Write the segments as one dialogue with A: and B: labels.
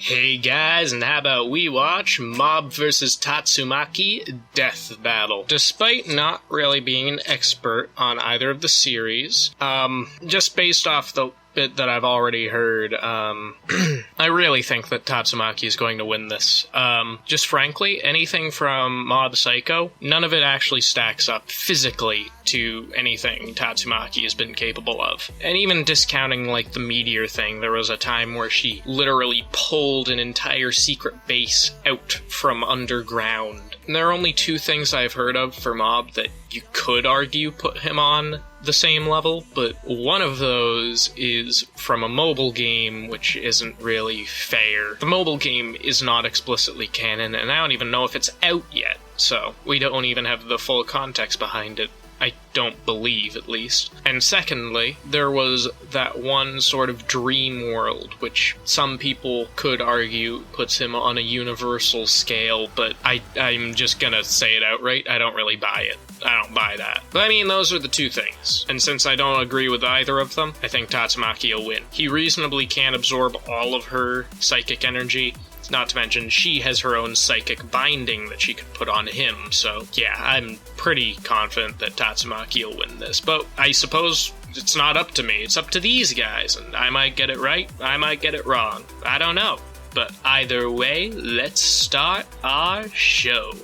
A: Hey guys, and how about we watch Mob vs Tatsumaki Death Battle? Despite not really being an expert on either of the series, just based off the bit that I've already heard, I really think that Tatsumaki is going to win this. Just frankly, anything from Mob Psycho, none of it actually stacks up physically to anything Tatsumaki has been capable of. And even discounting, like, the meteor thing, there was a time where she literally pulled an entire secret base out from underground. And there are only two things I've heard of for Mob that you could argue put him on the same level, but one of those is from a mobile game, which isn't really fair. The mobile game is not explicitly canon, and I don't even know if it's out yet, so we don't even have the full context behind it. I don't believe, at least. And secondly, there was that one sort of dream world, which some people could argue puts him on a universal scale, but I'm just gonna say it outright, I don't really buy it. I don't buy that. But I mean, those are the two things. And since I don't agree with either of them, I think Tatsumaki will win. He reasonably can absorb all of her psychic energy. Not to mention, she has her own psychic binding that she could put on him, so yeah, I'm pretty confident that Tatsumaki will win this. But I suppose it's not up to me, it's up to these guys, and I might get it right, I might get it wrong. I don't know. But either way, let's start our show.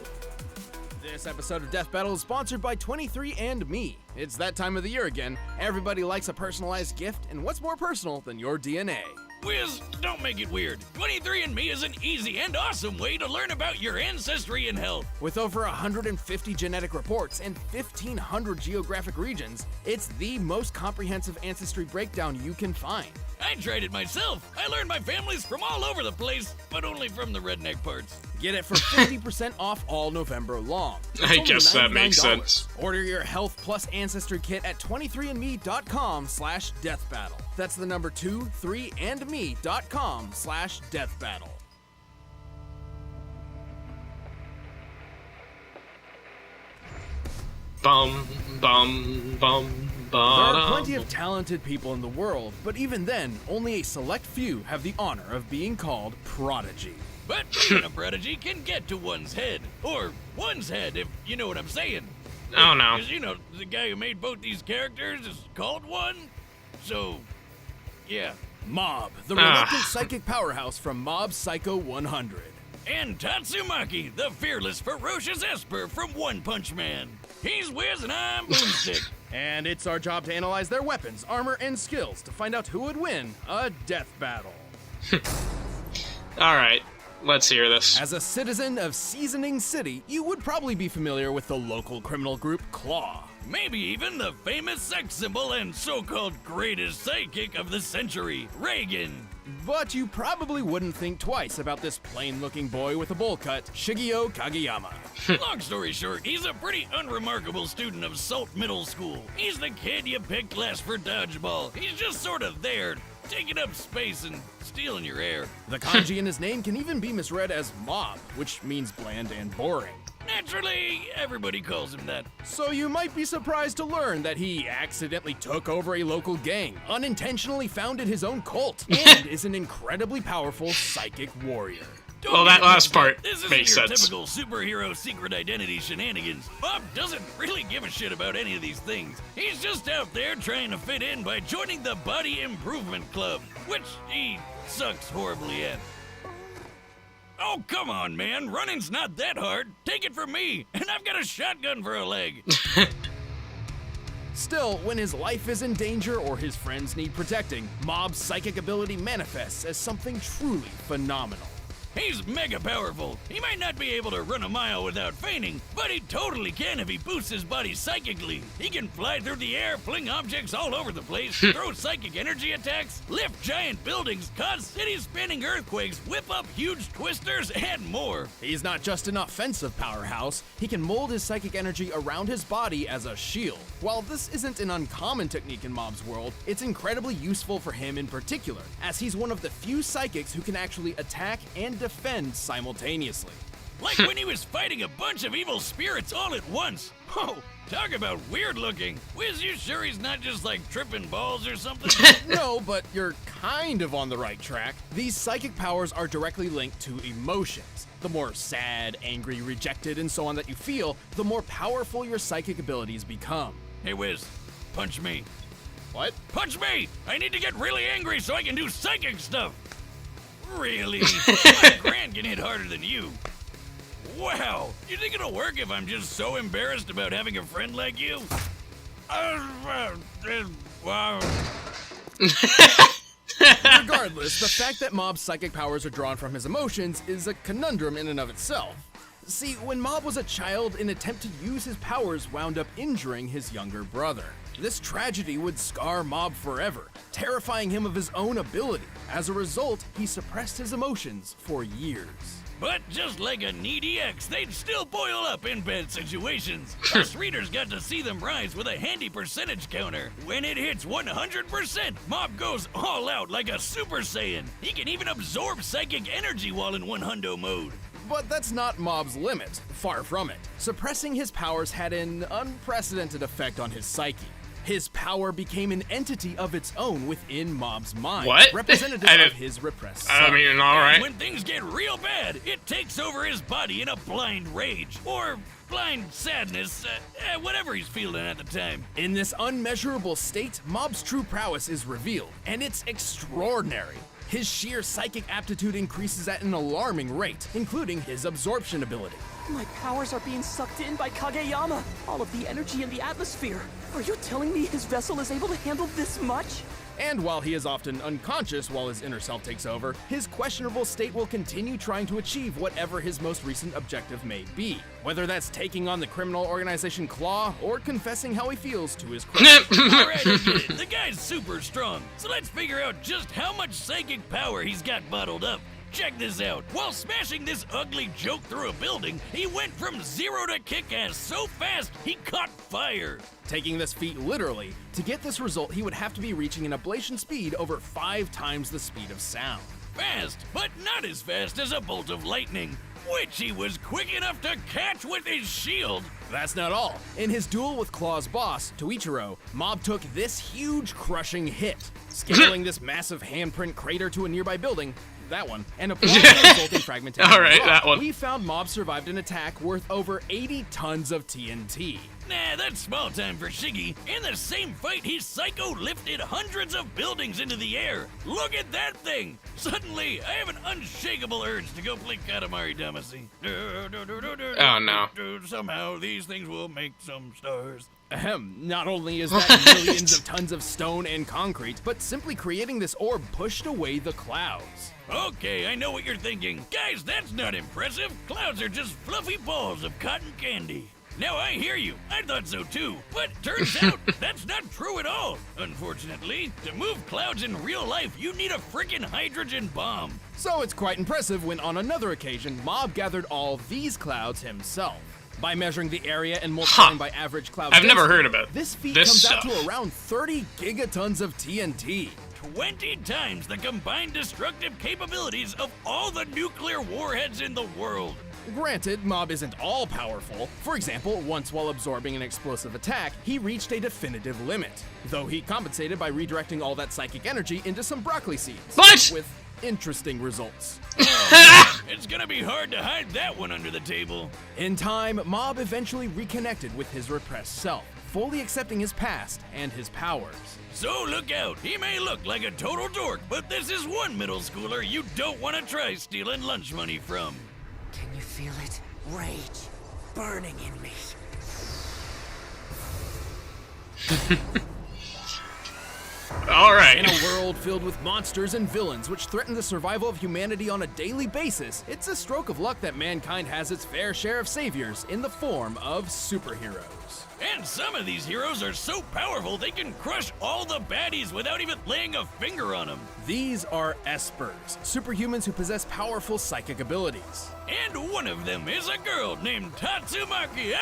B: This episode of Death Battle is sponsored by 23andMe. It's that time of the year again. Everybody likes a personalized gift, and what's more personal than your DNA?
C: Wiz, don't make it weird. 23andMe is an easy and awesome way to learn about your ancestry and health.
B: With over 150 genetic reports and 1,500 geographic regions, it's the most comprehensive ancestry breakdown you can find.
C: I tried it myself. I learned my families from all over the place, but only from the redneck parts.
B: Get it for 50% off all November long. It's
A: I
B: only
A: guess that makes
B: $99.
A: sense.
B: Order your Health Plus Ancestry Kit at 23andme.com/deathbattle. That's the number 23andme.com/deathbattle.
A: Bum, bum, bum.
B: There are plenty of talented people in the world, but even then, only a select few have the honor of being called prodigy.
C: But even a prodigy can get to one's head. Or one's head, if you know what I'm saying.
A: Oh no.
C: Because, you know, the guy who made both these characters is called one. So, yeah.
B: Mob, the reluctant psychic powerhouse from Mob Psycho 100.
C: And Tatsumaki, the fearless, ferocious Esper from One Punch Man. He's Wiz and I'm Boomstick.
B: And it's our job to analyze their weapons, armor, and skills to find out who would win a death battle.
A: Alright, let's hear this.
B: As a citizen of Seasoning City, you would probably be familiar with the local criminal group Claw.
C: Maybe even the famous sex symbol and so-called greatest psychic of the century, Reagan.
B: But you probably wouldn't think twice about this plain-looking boy with a bowl cut, Shigeo Kageyama.
C: Long story short, he's a pretty unremarkable student of Salt Middle School. He's the kid you picked last for dodgeball. He's just sort of there, taking up space and stealing your air.
B: The kanji in his name can even be misread as Mob, which means bland and boring.
C: Naturally, everybody calls him that.
B: So you might be surprised to learn that he accidentally took over a local gang, unintentionally founded his own cult, and is an incredibly powerful psychic warrior.
A: Well, that last part
C: This isn't
A: makes
C: your
A: sense.
C: typical superhero secret identity shenanigans. Bob doesn't really give a shit about any of these things. He's just out there trying to fit in by joining the Body Improvement Club, which he sucks horribly at. Oh, come on, man. Running's not that hard. Take it from me, and I've got a shotgun for a leg.
B: Still, when his life is in danger or his friends need protecting, Mob's psychic ability manifests as something truly phenomenal.
C: He's mega powerful. He might not be able to run a mile without fainting, but he totally can if he boosts his body psychically. He can fly through the air, fling objects all over the place, throw psychic energy attacks, lift giant buildings, cause city-spinning earthquakes, whip up huge twisters, and more.
B: He's not just an offensive powerhouse, he can mold his psychic energy around his body as a shield. While this isn't an uncommon technique in Mob's world, it's incredibly useful for him in particular, as he's one of the few psychics who can actually attack and defend simultaneously.
C: Like when he was fighting a bunch of evil spirits all at once. Oh, talk about weird looking. Wiz, you sure he's not just like tripping balls or something?
B: No, but you're kind of on the right track. These psychic powers are directly linked to emotions. The more sad, angry, rejected, and so on that you feel, the more powerful your psychic abilities become.
C: Hey, Wiz, punch me.
B: What?
C: Punch me! I need to get really angry so I can do psychic stuff. Really? My Grant can hit harder than you. Wow, you think it'll work if I'm just so embarrassed about having a friend like you? Wow.
B: Regardless, the fact that Mob's psychic powers are drawn from his emotions is a conundrum in and of itself. See, when Mob was a child, an attempt to use his powers wound up injuring his younger brother. This tragedy would scar Mob forever, terrifying him of his own ability. As a result, he suppressed his emotions for years.
C: But just like a needy ex, they'd still boil up in bad situations. Us readers got to see them rise with a handy percentage counter. When it hits 100%, Mob goes all out like a Super Saiyan. He can even absorb psychic energy while in 100 mode.
B: But that's not Mob's limit, far from it. Suppressing his powers had an unprecedented effect on his psyche. His power became an entity of its own within Mob's mind.
A: What?
B: Representative of his repressed self.
A: I mean, alright.
C: When things get real bad, it takes over his body in a blind rage. Or blind sadness, whatever he's feeling at the time.
B: In this unmeasurable state, Mob's true prowess is revealed, and it's extraordinary. His sheer psychic aptitude increases at an alarming rate, including his absorption ability.
D: My powers are being sucked in by Kageyama. All of the energy in the atmosphere. Are you telling me his vessel is able to handle this much?
B: And while he is often unconscious while his inner self takes over, his questionable state will continue trying to achieve whatever his most recent objective may be. Whether that's taking on the criminal organization Claw or confessing how he feels to his crush.
C: Alright, I get it. The guy's super strong. So let's figure out just how much psychic power he's got bottled up. Check this out. While smashing this ugly joke through a building, he went from 0 to kick-ass so fast, he caught fire.
B: Taking this feat literally, to get this result, he would have to be reaching an ablation speed over 5 times the speed of sound.
C: Fast, but not as fast as a bolt of lightning, which he was quick enough to catch with his shield.
B: That's not all. In his duel with Claw's boss, Toichiro, Mob took this huge crushing hit, scaling this massive handprint crater to a nearby building, that one, and applying the resulting fragmentation.
A: Alright, that one.
B: We found Mob survived an attack worth over 80 tons of TNT.
C: Nah, that's small time for Shiggy. In the same fight, he psycho lifted hundreds of buildings into the air. Look at that thing! Suddenly, I have an unshakable urge to go play Katamari Damacy.
A: Oh, no.
C: Somehow, these things will make some stars.
B: Ahem, not only is that millions of tons of stone and concrete, but simply creating this orb pushed away the clouds.
C: Okay, I know what you're thinking. Guys, that's not impressive. Clouds are just fluffy balls of cotton candy. Now I hear you. I thought so too. But turns out that's not true at all. Unfortunately, to move clouds in real life, you need a frickin' hydrogen bomb.
B: So it's quite impressive when on another occasion, Mob gathered all these clouds himself. By measuring the area and multiplying by average cloud
A: I've never
B: density,
A: heard about
B: this feat
A: this
B: comes
A: stuff.
B: out to around 30 gigatons of TNT.
C: 20 times the combined destructive capabilities of all the nuclear warheads in the world.
B: Granted, Mob isn't all powerful. For example, once while absorbing an explosive attack, he reached a definitive limit. Though he compensated by redirecting all that psychic energy into some broccoli seeds.
A: What?
B: With interesting results.
C: It's gonna be hard to hide that one under the table.
B: In time, Mob eventually reconnected with his repressed self, fully accepting his past and his powers.
C: So look out, he may look like a total dork, but this is one middle schooler you don't want to try stealing lunch money from.
D: Can you feel it? Rage burning in me.
A: Alright.
B: In a world filled with monsters and villains which threaten the survival of humanity on a daily basis, it's a stroke of luck that mankind has its fair share of saviors in the form of superheroes.
C: And some of these heroes are so powerful they can crush all the baddies without even laying a finger on them.
B: These are espers, superhumans who possess powerful psychic abilities.
C: And one of them is a girl named Tatsumaki.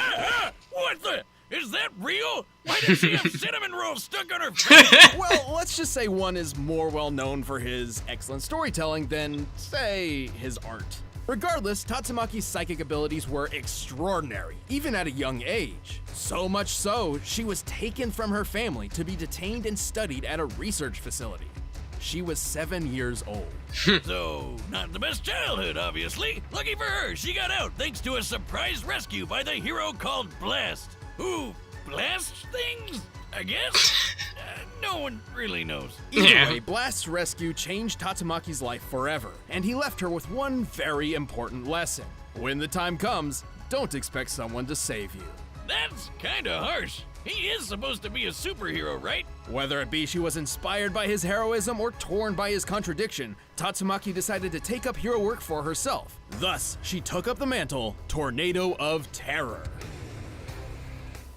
C: What the? Is that real? Why does she have cinnamon rolls stuck on her face?
B: Well, let's just say one is more well known for his excellent storytelling than, say, his art. Regardless, Tatsumaki's psychic abilities were extraordinary, even at a young age. So much so, she was taken from her family to be detained and studied at a research facility. She was 7 years old.
C: So, not the best childhood, obviously. Lucky for her, she got out thanks to a surprise rescue by the hero called Blast. Who blasts things, I guess? No one really knows.
B: Either way, Blast's rescue changed Tatsumaki's life forever, and he left her with one very important lesson. When the time comes, don't expect someone to save you.
C: That's kinda harsh. He is supposed to be a superhero, right?
B: Whether it be she was inspired by his heroism or torn by his contradiction, Tatsumaki decided to take up hero work for herself. Thus, she took up the mantle, Tornado of Terror.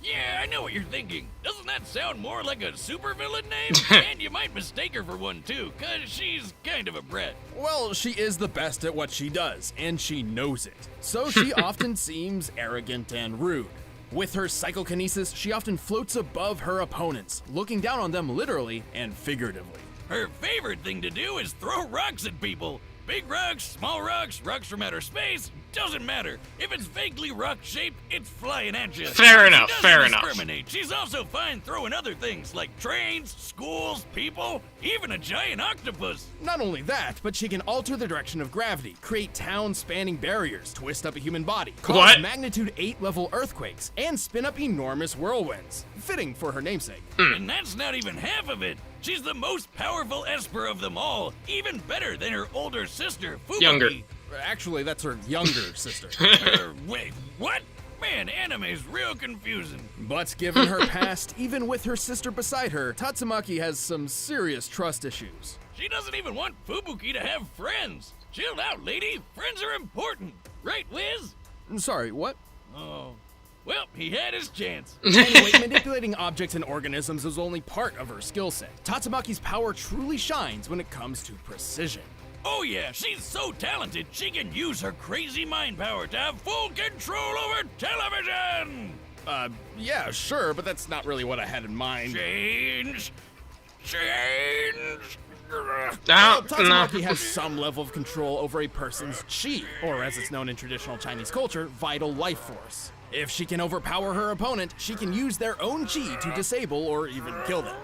C: Yeah, I know what you're thinking. Doesn't that sound more like a supervillain name? And you might mistake her for one too, cause she's kind of a brat.
B: Well, she is the best at what she does, and she knows it. So she often seems arrogant and rude. With her psychokinesis, she often floats above her opponents, looking down on them literally and figuratively.
C: Her favorite thing to do is throw rocks at people. Big rocks, small rocks, rocks from outer space, doesn't matter. If it's vaguely rock-shaped, it's flying at you.
A: Fair enough,
C: She
A: fair
C: doesn't
A: enough.
C: discriminate. She's also fine throwing other things like trains, schools, people, even a giant octopus.
B: Not only that, but she can alter the direction of gravity, create town-spanning barriers, twist up a human body, cause
A: What?
B: magnitude 8 level earthquakes, and spin up enormous whirlwinds. Fitting for her namesake.
C: And that's not even half of it. She's the most powerful Esper of them all, even better than her older sister, Fubuki.
A: Younger.
B: Actually, that's her younger sister.
C: Wait, what? Man, anime's real confusing.
B: But given her past, even with her sister beside her, Tatsumaki has some serious trust issues.
C: She doesn't even want Fubuki to have friends. Chill out, lady. Friends are important. Right, Wiz?
B: Sorry, what?
C: Oh. Well, he had his chance.
B: Anyway, manipulating objects and organisms is only part of her skill set. Tatsumaki's power truly shines when it comes to precision.
C: Oh yeah, she's so talented, she can use her crazy mind power to have full control over television!
B: Yeah, sure, but that's not really what I had in mind.
C: Change!
B: Well,
A: No.
B: Tatsumaki has some level of control over a person's chi, or as it's known in traditional Chinese culture, vital life force. If she can overpower her opponent, she can use their own chi to disable or even kill them.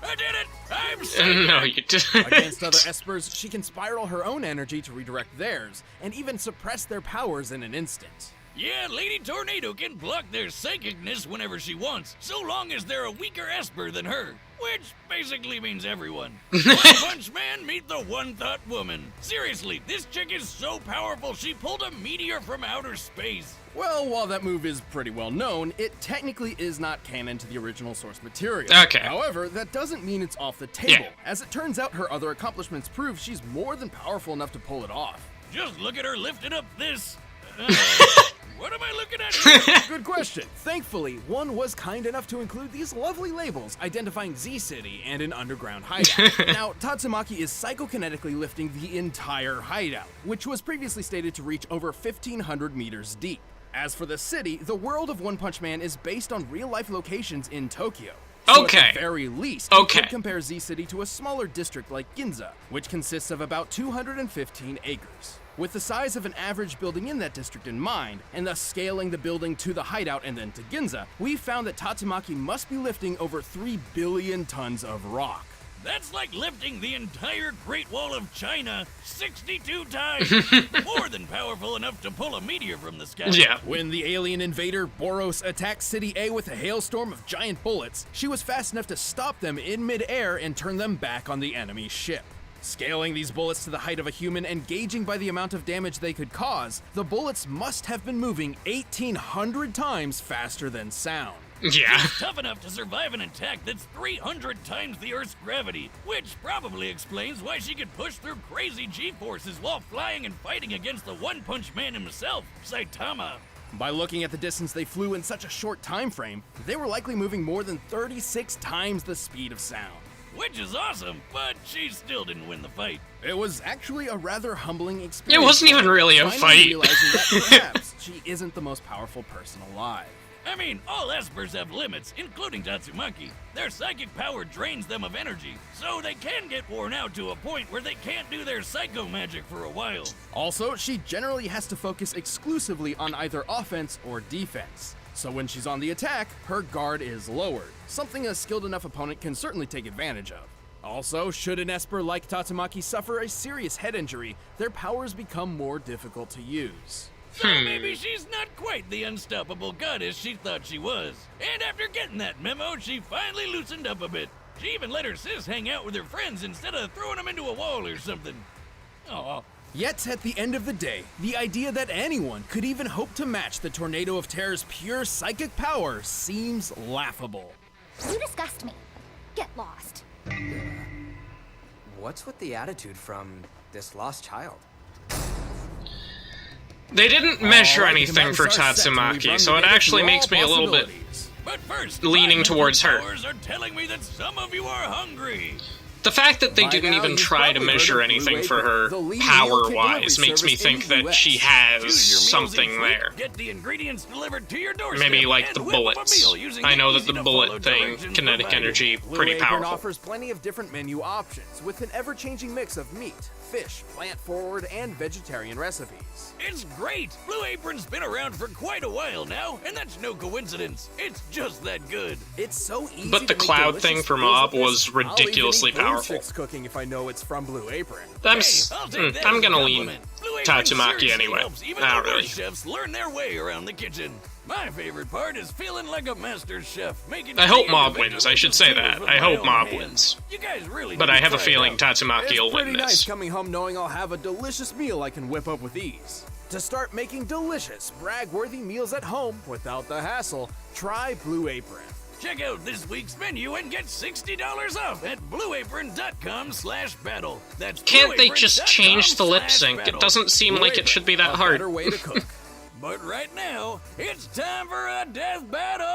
C: I did it! I'm safe!
A: No, you didn't.
B: Against other espers, she can spiral her own energy to redirect theirs, and even suppress their powers in an instant.
C: Yeah, Lady Tornado can block their psychicness whenever she wants, so long as they're a weaker Esper than her. Which basically means everyone. One Punch Man, meet the One Thought Woman. Seriously, this chick is so powerful she pulled a meteor from outer space.
B: Well, while that move is pretty well known, it technically is not canon to the original source material.
A: Okay.
B: However, that doesn't mean it's off the table.
A: Yeah.
B: As it turns out, her other accomplishments prove she's more than powerful enough to pull it off.
C: Just look at her lifting up this. What am I looking at here?
B: Good question. Thankfully, one was kind enough to include these lovely labels identifying Z-City and an underground hideout. Now, Tatsumaki is psychokinetically lifting the entire hideout, which was previously stated to reach over 1,500 meters deep. As for the city, the world of One Punch Man is based on real-life locations in Tokyo. So
A: Okay.
B: At the very least, you
A: Okay.
B: could compare Z-City to a smaller district like Ginza, which consists of about 215 acres. With the size of an average building in that district in mind, and thus scaling the building to the hideout and then to Ginza, we found that Tatsumaki must be lifting over 3 billion tons of rock.
C: That's like lifting the entire Great Wall of China 62 times. More than powerful enough to pull a meteor from the sky.
A: Yeah.
B: When the alien invader Boros attacked City A with a hailstorm of giant bullets, she was fast enough to stop them in midair and turn them back on the enemy ship. Scaling these bullets to the height of a human and gauging by the amount of damage they could cause, the bullets must have been moving 1,800 times faster than sound.
A: Yeah.
C: She's tough enough to survive an attack that's 300 times the Earth's gravity, which probably explains why she could push through crazy G-forces while flying and fighting against the One Punch Man himself, Saitama.
B: By looking at the distance they flew in such a short time frame, they were likely moving more than 36 times the speed of sound.
C: Which is awesome, but she still didn't win the fight.
B: It was actually a rather humbling experience.
A: It wasn't even really a
B: Finally
A: fight.
B: realizing that perhaps she isn't the most powerful person alive.
C: I mean, all espers have limits, including Tatsumaki. Their psychic power drains them of energy, so they can get worn out to a point where they can't do their psycho magic for a while.
B: Also, she generally has to focus exclusively on either offense or defense. So when she's on the attack, her guard is lowered, something a skilled enough opponent can certainly take advantage of. Also, should an Esper like Tatsumaki suffer a serious head injury, their powers become more difficult to use.
C: So maybe she's not quite the unstoppable goddess she thought she was. And after getting that memo, she finally loosened up a bit. She even let her sis hang out with her friends instead of throwing them into a wall or something. Oh.
B: Yet, at the end of the day, the idea that anyone could even hope to match the Tornado of Terror's pure psychic power seems laughable.
E: You disgust me. Get lost.
F: What's with the attitude from this lost child?
A: They didn't measure anything for Tatsumaki, so it actually makes me a little bit
C: But first,
A: leaning towards her.
C: powers are telling me that some of you are hungry.
A: The fact that they didn't even try to measure anything for her power-wise makes me think that she has
C: Choose your meals
A: something
C: each week,
A: there.
C: Get the ingredients delivered to your doorstep.
A: Maybe like
C: and
A: the
C: whip up a
A: bullets.
C: meal using
A: I know that
C: easy
A: the
C: to follow
A: bullet thing,
C: directions
A: kinetic
C: provided.
A: energy,
B: Blue
A: pretty
B: Apron
A: powerful.
B: offers plenty of different menu options, with an ever-changing mix of meat, fish, plant-forward, and vegetarian recipes.
C: It's great! Blue Apron's been around for quite a while now, and that's no coincidence. It's just that good.
B: It's so easy
A: But the
B: to make
A: cloud
B: delicious
A: thing for
B: meals
A: Mob
B: with
A: was
B: this. I'll even
A: ridiculously
B: eat Blue
A: powerful.
B: Chicks cooking if I know it's from Blue Apron.
A: I'm
C: I'll take that
A: I'm
C: as a
A: gonna lean
C: compliment. Blue Apron
A: Tatsumaki
C: seriously
A: anyway.
C: helps even
A: Not
C: the
A: really.
C: worst chefs learn their way around the kitchen. My favorite part is feeling like a master chef, making
A: I hope
C: creative
A: Mob
C: and
A: wins. I should say
C: delicious
A: that.
C: meals
A: I
C: with my
A: hope
C: own
A: Mob
C: hands.
A: wins.
C: You guys really
A: But
C: need
A: I
C: to
A: have a
C: try it
A: feeling
C: out.
A: Tatsumaki
B: It's
A: will
B: pretty
A: win
B: nice
A: this.
B: coming home knowing I'll have a delicious meal I can whip up with ease. To start making delicious, brag-worthy meals at home without the hassle, try Blue Apron.
C: Check out this week's menu and get $60 off at blueapron.com/battle. That's
A: Can't they just change the lip sync? It
C: blueapron.com/battle.
A: doesn't seem like it should be that
B: A
A: hard.
B: better way to cook.
C: But right now, it's time for a death battle!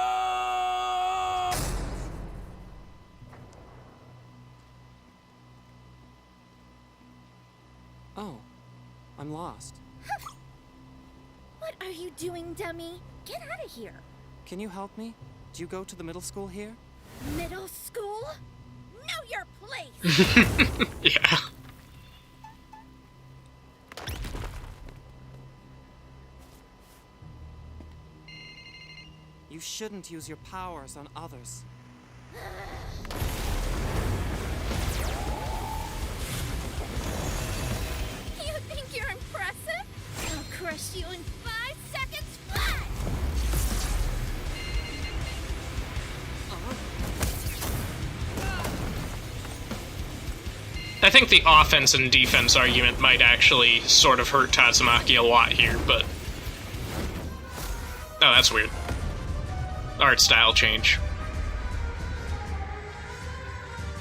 G: Oh, I'm lost.
E: What are you doing, dummy? Get out of here.
G: Can you help me? Do you go to the middle school here?
E: Middle school? Know your place.
A: Yeah.
G: You shouldn't use your powers on others.
E: You think you're impressive? I'll crush you in 5 seconds flat.
A: I think the offense and defense argument might actually sort of hurt Tatsumaki a lot here, but... Oh, that's weird. Art style change.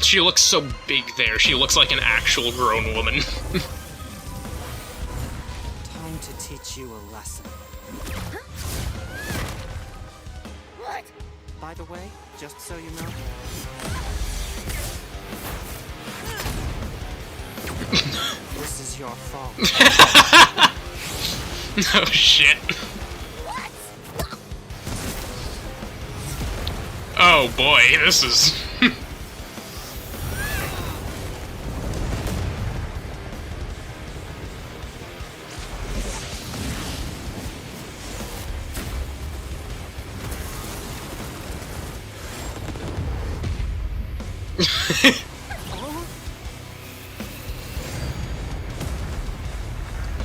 A: She looks so big there. She looks like an actual grown woman.
G: Time to teach you a lesson.
E: What?
G: By the way, just so you know, this is your fault.
A: Oh shit.
E: What?
A: Oh boy, this is...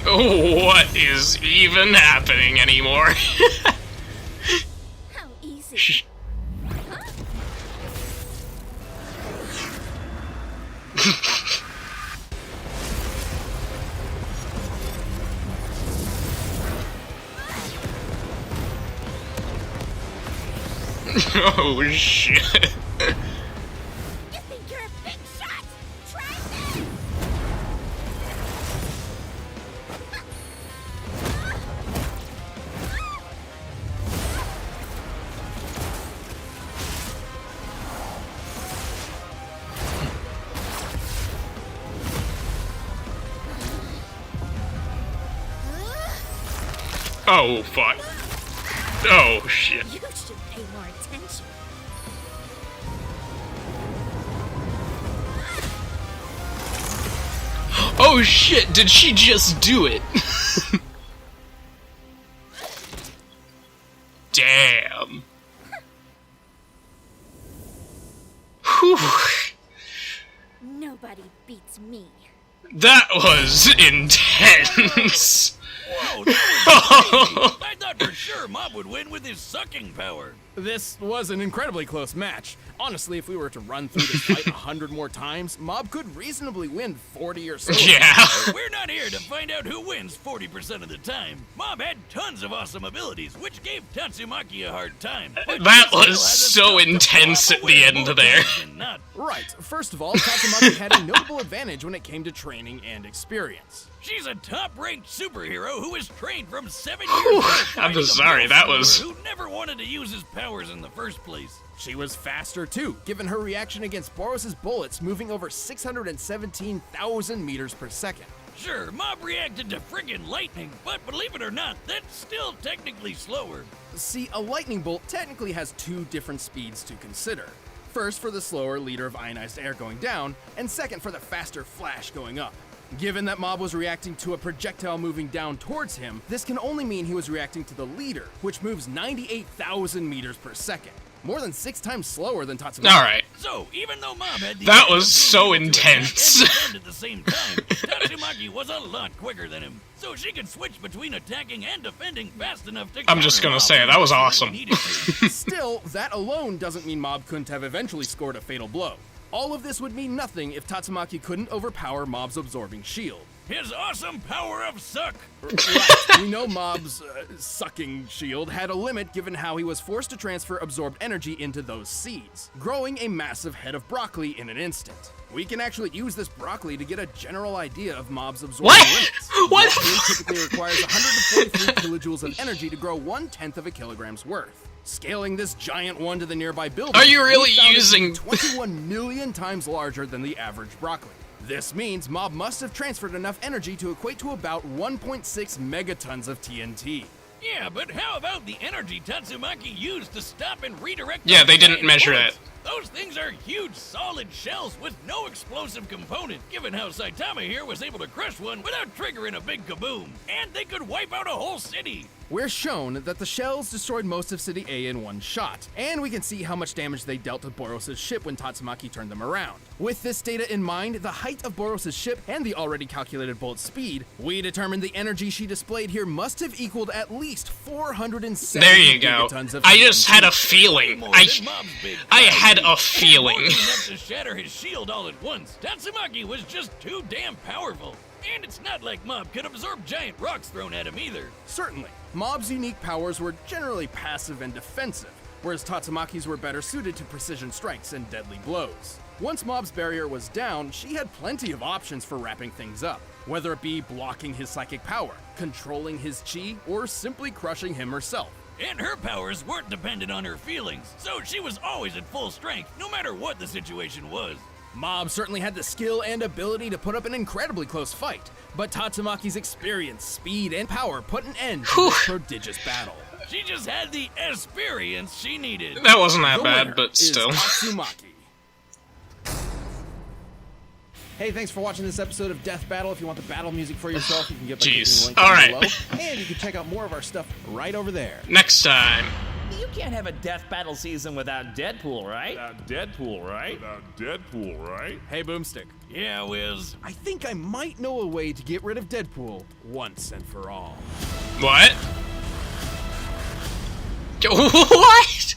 A: What is even happening anymore?
E: How easy.
A: Oh shit.
E: You think you're a big shot? Try this.
A: Oh fuck. Oh, shit.
E: You should pay more attention.
A: Oh, shit, did she just do it? Damn. Whew.
E: Nobody beats me.
A: That was intense.
C: Whoa, that was crazy. I thought for sure Mob would win with his sucking power.
B: This was an incredibly close match. Honestly, if we were to run through this fight 100 more times, Mob could reasonably win 40 or so.
A: Yeah.
C: We're not here to find out who wins 40% of the time. Mob had tons of awesome abilities, which gave Tatsumaki a hard time. But
A: That
C: he still
A: was
C: has a
A: so
C: tough
A: intense
C: to
A: at the end
C: more
A: there.
C: times than not.
B: Right. First of all, Tatsumaki had a notable advantage when it came to training and experience.
C: She's a top-ranked superhero who was trained from 7
A: Whew,
C: years old.
A: I'm
C: fighting a
A: sorry, that
C: monster
A: was-
C: who never wanted to use his powers in the first place.
B: She was faster too, given her reaction against Boros' bullets moving over 617,000 meters per second.
C: Sure, Mob reacted to friggin' lightning, but believe it or not, that's still technically slower.
B: See, a lightning bolt technically has two different speeds to consider. First for the slower liter of ionized air going down, and second for the faster flash going up. Given that Mob was reacting to a projectile moving down towards him, this can only mean he was reacting to the leader, which moves 98,000 meters per second. More than 6 times slower than Tatsumaki.
A: Alright.
C: So, even though Mob had the
A: That
C: option
A: was
C: of being
A: so
C: able to
A: intense.
C: attack and defend at the same time, Tatsumaki was a lot quicker than him, so she could switch between attacking and defending fast enough to.
A: I'm just
C: counter
A: gonna
C: Mob
A: say,
C: when
A: that was
C: she really
A: awesome.
C: needed to.
B: Still, that alone doesn't mean Mob couldn't have eventually scored a fatal blow. All of this would mean nothing if Tatsumaki couldn't overpower Mob's absorbing shield.
C: His awesome power of suck.
B: Right, we know Mob's sucking shield had a limit given how he was forced to transfer absorbed energy into those seeds, growing a massive head of broccoli in an instant. We can actually use this broccoli to get a general idea of Mob's absorbing
A: What?
B: limits.
A: What?
B: Broccoli typically requires 143 kilojoules of energy to grow 1/10 of a kilogram's worth. Scaling this giant one to the nearby building,
A: Are you really
B: we found it to be
A: using-
B: 21 million times larger than the average broccoli. This means Mob must have transferred enough energy to equate to about 1.6 megatons of TNT.
C: Yeah, but how about the energy Tatsumaki used to stop and redirect?
A: Yeah,
C: those
A: they didn't
C: giant
A: measure
C: bullets?
A: it.
C: Those things are huge, solid shells with no explosive component, given how Saitama here was able to crush one without triggering a big kaboom. And they could wipe out a whole city.
B: We're shown that the shells destroyed most of City A in one shot, and we can see how much damage they dealt to Boros' ship when Tatsumaki turned them around. With this data in mind, the height of Boros' ship, and the already calculated bolt speed, we determined the energy she displayed here must have equaled at least 470
A: There you go.
B: gigatons of
A: I just
B: TNT.
A: had a feeling.
C: More than Mob's big
A: I
C: fire
A: had
C: beam.
A: a
C: And
A: feeling.
C: more than enough to shatter his shield all at once. Tatsumaki was just too damn powerful. And it's not like Mob could absorb giant rocks thrown at him either.
B: Certainly, Mob's unique powers were generally passive and defensive, whereas Tatsumaki's were better suited to precision strikes and deadly blows. Once Mob's barrier was down, she had plenty of options for wrapping things up, whether it be blocking his psychic power, controlling his chi, or simply crushing him herself.
C: And her powers weren't dependent on her feelings, so she was always at full strength, no matter what the situation was.
B: Mob certainly had the skill and ability to put up an incredibly close fight, but Tatsumaki's experience, speed, and power put an end to this prodigious battle.
C: She just had the experience she needed.
A: That wasn't that
B: The
A: bad,
B: winner
A: but
B: is
A: still.
B: Tatsumaki. Hey, thanks for watching this episode of Death Battle. If you want the battle music for yourself, you can get by clicking
A: Jeez.
B: the link
A: All
B: down
A: right.
B: below. And you can check out more of our stuff right over there.
A: Next time.
H: You can't have a death battle season without Deadpool, right?
I: Deadpool, right? Deadpool, right?
B: Hey, Boomstick.
C: Yeah, Wiz.
B: I think I might know a way to get rid of Deadpool once and for all.
A: What? What?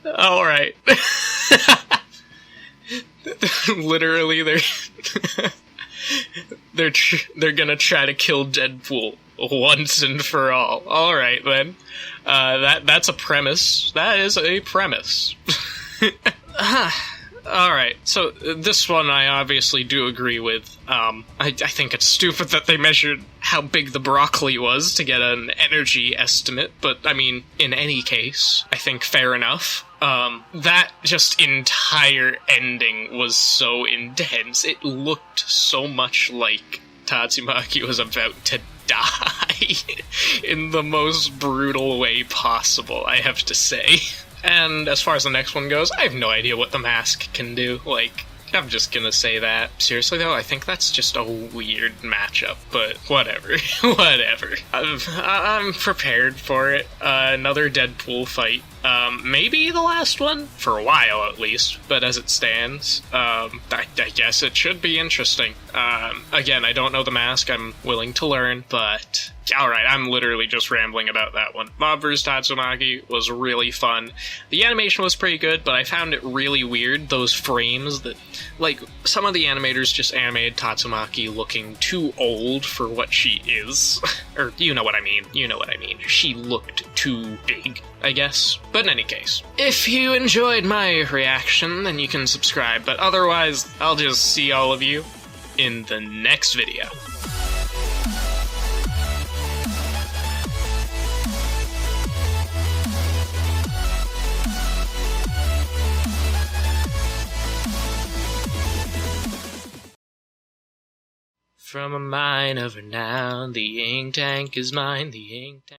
A: Alright. Literally, they're gonna try to kill Deadpool once and for all. Alright then. That's a premise. That is a premise. Alright, so this one I obviously do agree with. I think it's stupid that they measured how big the broccoli was to get an energy estimate, but I mean, in any case, I think fair enough. That just entire ending was so intense. It looked so much like Tatsumaki was about to die in the most brutal way possible, I have to say. And as far as the next one goes, I have no idea what the mask can do. Like, I'm just gonna say that. Seriously though, I think that's just a weird matchup, but whatever. Whatever. I'm prepared for it. Another Deadpool fight. Maybe the last one? For a while, at least. But as it stands, I guess it should be interesting. Again, I don't know the mask. I'm willing to learn, but... Alright, I'm literally just rambling about that one. Mob vs. Tatsumaki was really fun. The animation was pretty good, but I found it really weird, those frames that... Like, some of the animators just animated Tatsumaki looking too old for what she is. Or, you know what I mean. You know what I mean. She looked too big, I guess. But in any case, if you enjoyed my reaction, then you can subscribe. But otherwise, I'll just see all of you in the next video. From a mine of renown, the ink tank is mine, the ink tank...